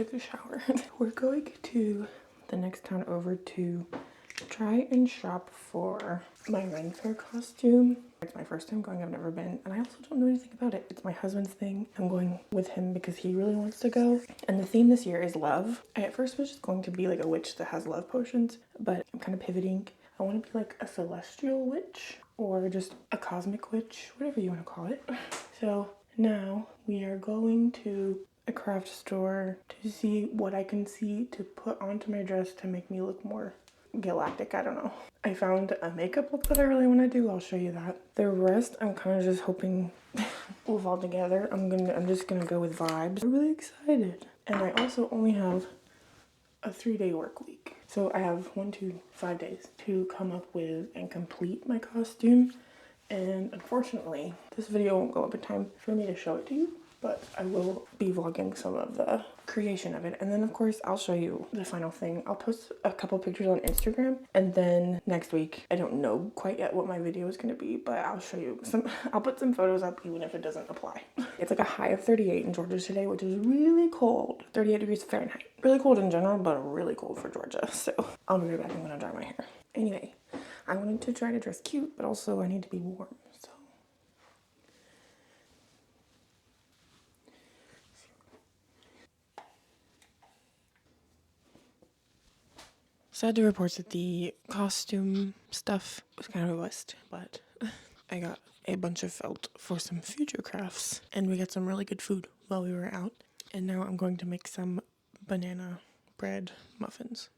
took a shower. We're going to the next town over to try and shop for my Ren Fair costume. It's my first time going, I've never been, and I also don't know anything about it. It's my husband's thing. I'm going with him because he really wants to go. And the theme this year is love. I at first was just going to be like a witch that has love potions, but I'm kind of pivoting. I want to be like a celestial witch or just a cosmic witch, whatever you want to call it. So now we are going to a craft store to see what I can see to put onto my dress to make me look more galactic. I don't know. I found a makeup look that I really want to do. I'll show you that. The rest I'm kind of just hoping will fall together. I'm just gonna go with vibes. I'm really excited. And I also only have a 3-day work week. So I have 5 days to come up with and complete my costume. And unfortunately, this video won't go up in time for me to show it to you, but I will be vlogging some of the creation of it. And then of course I'll show you the final thing. I'll post a couple pictures on Instagram, and then next week, I don't know quite yet what my video is gonna be, but I'll show you I'll put some photos up even if it doesn't apply. It's like a high of 38 in Georgia today, which is really cold. 38 degrees Fahrenheit. Really cold in general, but really cold for Georgia. So I'll be right back. I'm gonna dry my hair. Anyway, I wanted to try to dress cute, but also I need to be warm, so. Sad to report that the costume stuff was kind of a waste, but I got a bunch of felt for some future crafts, and we got some really good food while we were out. And now I'm going to make some banana bread muffins.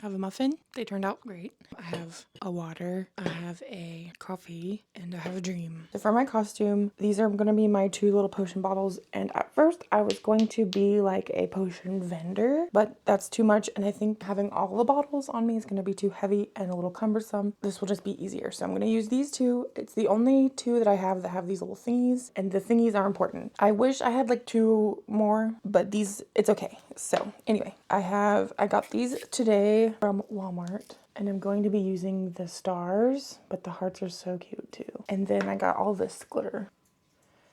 I have a muffin. They turned out great. I have a water, I have a coffee, and I have a dream. So for my costume, these are going to be my 2 little potion bottles. And at first I was going to be like a potion vendor, but that's too much. And I think having all the bottles on me is going to be too heavy and a little cumbersome. This will just be easier. So I'm going to use these 2. It's the only 2 that I have that have these little thingies, and the thingies are important. I wish I had like 2 more, but these, it's okay. So anyway, I got these today from Walmart, and I'm going to be using the stars, but the hearts are so cute too. And then I got all this glitter,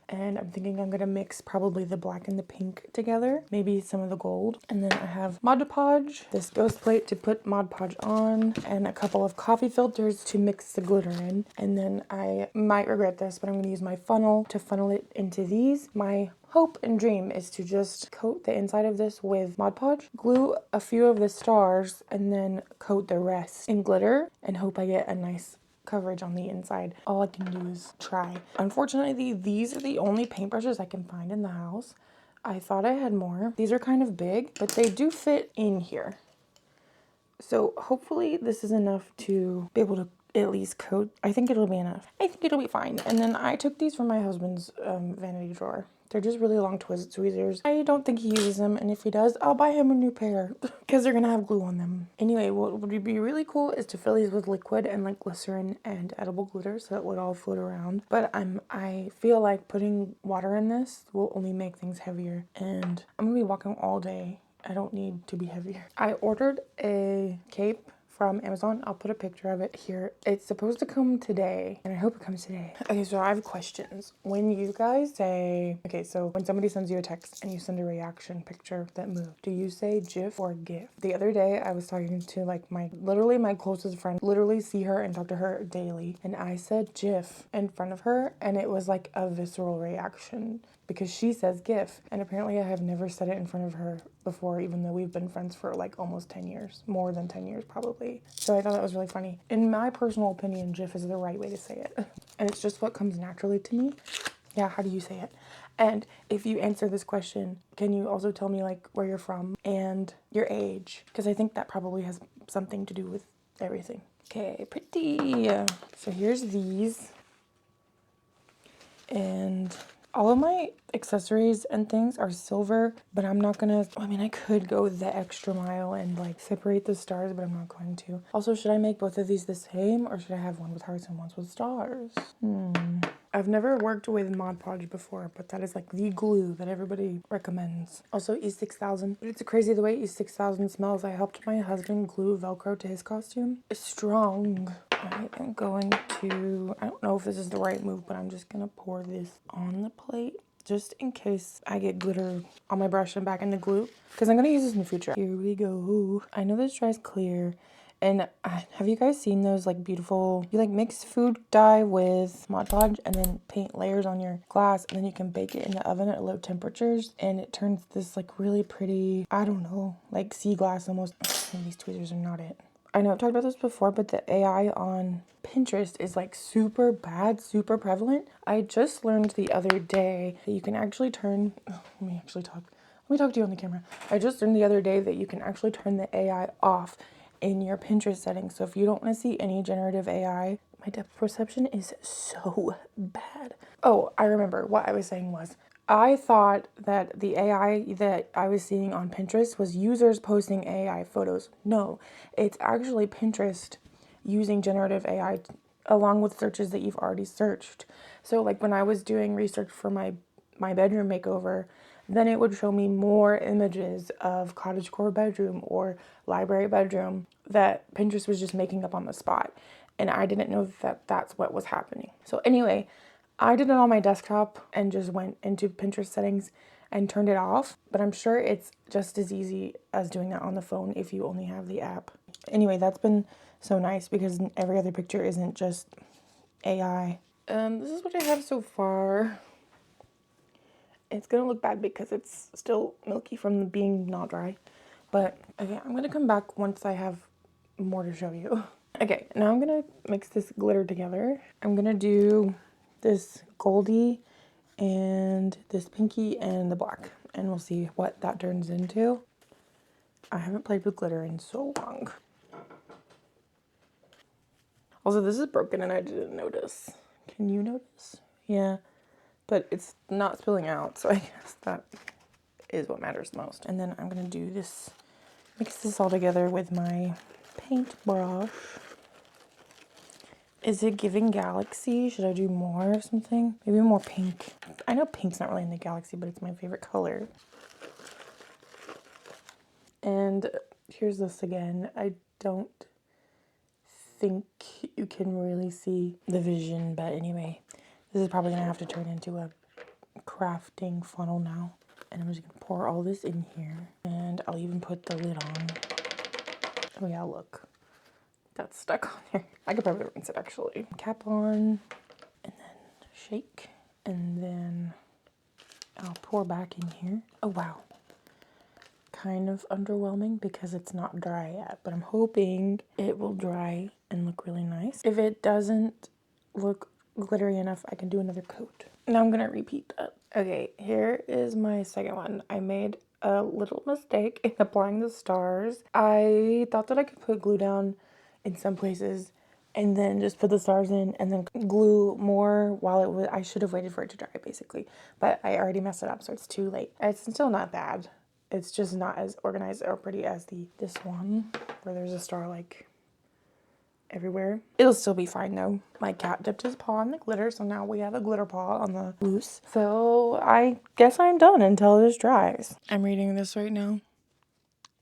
and I'm thinking I'm gonna mix probably the black and the pink together, maybe some of the gold. And then I have Mod Podge, this ghost plate to put Mod Podge on, and a couple of coffee filters to mix the glitter in. And then I might regret this, but I'm gonna use my funnel to funnel it into these. My hope and dream is to just coat the inside of this with Mod Podge, glue a few of the stars, and then coat the rest in glitter, and hope I get a nice coverage on the inside. All I can do is try. Unfortunately, these are the only paintbrushes I can find in the house. I thought I had more. These are kind of big, but they do fit in here. So hopefully this is enough to be able to at least coat. I think it'll be enough. I think it'll be fine. And then I took these from my husband's vanity drawer. They're just really long tweezers. I don't think he uses them, and if he does, I'll buy him a new pair because they're gonna have glue on them. Anyway, what would be really cool is to fill these with liquid and like glycerin and edible glitter so it would all float around. But I feel like putting water in this will only make things heavier, and I'm gonna be walking all day. I don't need to be heavier. I ordered a cape from Amazon. I'll put a picture of it here. It's supposed to come today, and I hope it comes today. Okay, so I have questions. When you guys say, okay, so when somebody sends you a text and you send a reaction picture that moved, do you say GIF or GIF? The other day I was talking to like literally my closest friend, literally see her and talk to her daily, and I said GIF in front of her, and it was like a visceral reaction because she says GIF, and apparently I have never said it in front of her before, even though we've been friends for like almost 10 years, more than 10 years probably. So I thought that was really funny. In my personal opinion, GIF is the right way to say it. And it's just what comes naturally to me. Yeah, how do you say it? And if you answer this question, can you also tell me like where you're from and your age? Because I think that probably has something to do with everything. Okay, pretty. So here's these. And all of my accessories and things are silver, but I'm not gonna, I mean, I could go the extra mile and like separate the stars, but I'm not going to. Also, should I make both of these the same, or should I have one with hearts and one with stars? I've never worked with Mod Podge before, but that is like the glue that everybody recommends. Also E6000, but it's crazy the way E6000 smells. I helped my husband glue Velcro to his costume. It's strong. I am going to, I don't know if this is the right move, but I'm just gonna pour this on the plate just in case I get glitter on my brush and back in the glue, because I'm gonna use this in the future. Here we go. I know this dries clear. And have you guys seen those like beautiful, you like mix food dye with Mod Podge and then paint layers on your glass, and then you can bake it in the oven at low temperatures and it turns this like really pretty, I don't know, like sea glass almost. These tweezers are not it. I know I've talked about this before, but the AI on Pinterest is like super bad, super prevalent. I just learned the other day that you can actually turn, let me talk to you on the camera. I just learned the other day that you can actually turn the AI off in your Pinterest settings. So if you don't want to see any generative AI, my depth perception is so bad. Oh, I remember what I was saying was, I thought that the AI that I was seeing on Pinterest was users posting AI photos. No, it's actually Pinterest using generative AI along with searches that you've already searched. So like when I was doing research for my bedroom makeover, then it would show me more images of cottagecore bedroom or library bedroom that Pinterest was just making up on the spot. And I didn't know that that's what was happening. So anyway, I did it on my desktop and just went into Pinterest settings and turned it off. But I'm sure it's just as easy as doing that on the phone if you only have the app. Anyway, that's been so nice because every other picture isn't just AI. This is what I have so far. It's gonna look bad because it's still milky from being not dry. But okay, I'm gonna come back once I have more to show you. Okay, now I'm gonna mix this glitter together. I'm gonna do this goldy and this pinky and the black, and we'll see what that turns into. I haven't played with glitter in so long. Also, this is broken and I didn't notice. Can you notice? Yeah, but it's not spilling out, so I guess that is what matters most. And then I'm gonna do this, mix this all together with my paintbrush. Is it giving galaxy? Should I do more or something? Maybe more pink. I know pink's not really in the galaxy, but it's my favorite color. And here's this again. I don't think you can really see the vision, but anyway, this is probably gonna have to turn into a crafting funnel now. And I'm just gonna pour all this in here, and I'll even put the lid on. Oh yeah, look, that's stuck on here. I could probably rinse it actually. Cap on, and then shake, and then I'll pour back in here. Oh wow, kind of underwhelming because it's not dry yet, but I'm hoping it will dry and look really nice. If it doesn't look glittery enough, I can do another coat. Now I'm gonna repeat that. Okay, here is my second one. I made a little mistake in applying the stars. I thought that I could put glue down in some places and then just put the stars in and then glue more while it was, I should have waited for it to dry basically, but I already messed it up, so it's too late. It's still not bad. It's just not as organized or pretty as this one where there's a star like everywhere. It'll still be fine though. My cat dipped his paw in the glitter, so now we have a glitter paw on the loose. So I guess I'm done until this dries. I'm reading this right now.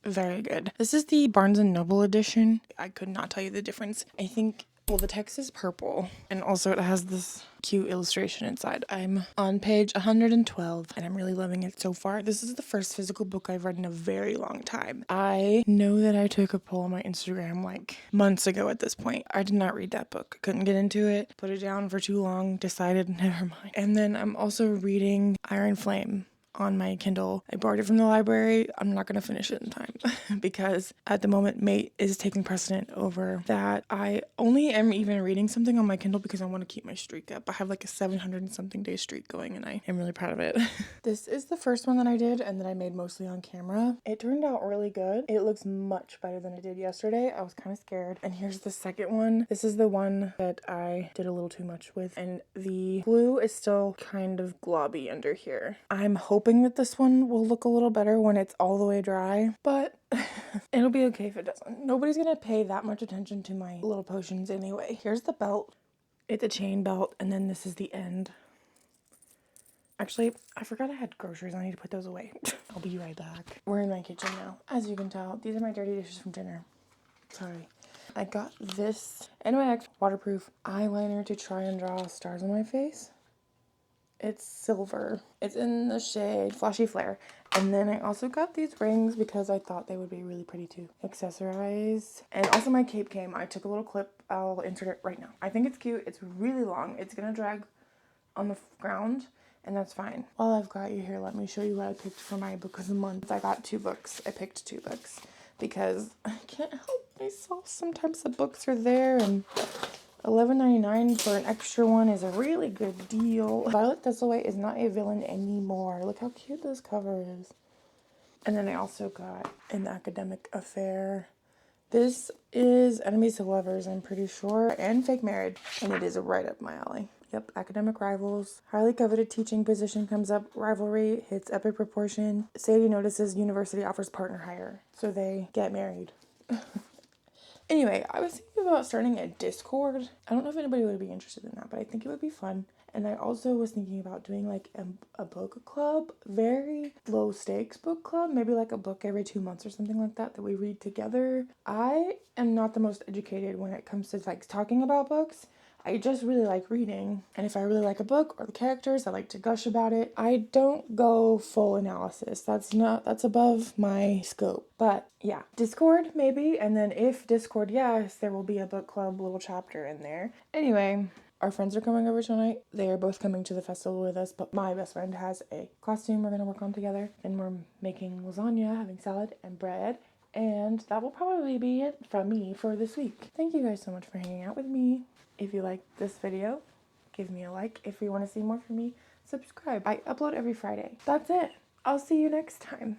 Very good. This is the Barnes & Noble edition. I could not tell you the difference. I think, well, the text is purple, and also it has this cute illustration inside. I'm on page 112, and I'm really loving it so far. This is the first physical book I've read in a very long time. I know that I took a poll on my Instagram like months ago at this point. I did not read that book. Couldn't get into it. Put it down for too long. Decided, never mind. And then I'm also reading Iron Flame on my Kindle. I borrowed it from the library. I'm not going to finish it in time because at the moment Mate is taking precedent over that. I only am even reading something on my Kindle because I want to keep my streak up. I have like a 700 and something day streak going and I am really proud of it. This is the first one that I did and that I made mostly on camera. It turned out really good. It looks much better than it did yesterday. I was kind of scared. And here's the second one. This is the one that I did a little too much with, and the glue is still kind of globby under here. I'm hoping that this one will look a little better when it's all the way dry, but it'll be okay if it doesn't. Nobody's gonna pay that much attention to my little potions anyway. Here's the belt. It's a chain belt, and then this is the end. Actually, I forgot I had groceries. I need to put those away. I'll be right back. We're in my kitchen now. As you can tell, these are my dirty dishes from dinner. Sorry. I got this NYX waterproof eyeliner to try and draw stars on my face. It's silver. It's in the shade Flashy Flare. And then I also got these rings because I thought they would be really pretty to accessorize. And also my cape came. I took a little clip. I'll insert it right now. I think it's cute. It's really long. It's gonna drag on the ground, and that's fine. While I've got you here, let me show you what I picked for my book of the month. I got 2 books. I picked 2 books because I can't help myself. Sometimes the books are there, and $11.99 for an extra one is a really good deal. Violet Thistlewaite is not a villain anymore. Look how cute this cover is. And then I also got An Academic Affair. This is Enemies to Lovers, I'm pretty sure, and Fake Marriage, and it is right up my alley. Yep, academic rivals. Highly coveted teaching position comes up. Rivalry hits epic proportion. Sadie notices university offers partner hire. So they get married. Anyway, I was thinking about starting a Discord. I don't know if anybody would be interested in that, but I think it would be fun. And I also was thinking about doing like a book club, very low stakes book club, maybe like a book every 2 months or something like that we read together. I am not the most educated when it comes to like talking about books. I just really like reading, and if I really like a book or the characters, I like to gush about it. I don't go full analysis. That's above my scope. But yeah, Discord maybe, and then if Discord, yes, there will be a book club little chapter in there. Anyway, our friends are coming over tonight. They are both coming to the festival with us, but my best friend has a costume we're gonna work on together, and we're making lasagna, having salad and bread. And that will probably be it from me for this week. Thank you guys so much for hanging out with me. If you like this video, give me a like. If you want to see more from me, subscribe. I upload every Friday. That's it. I'll see you next time.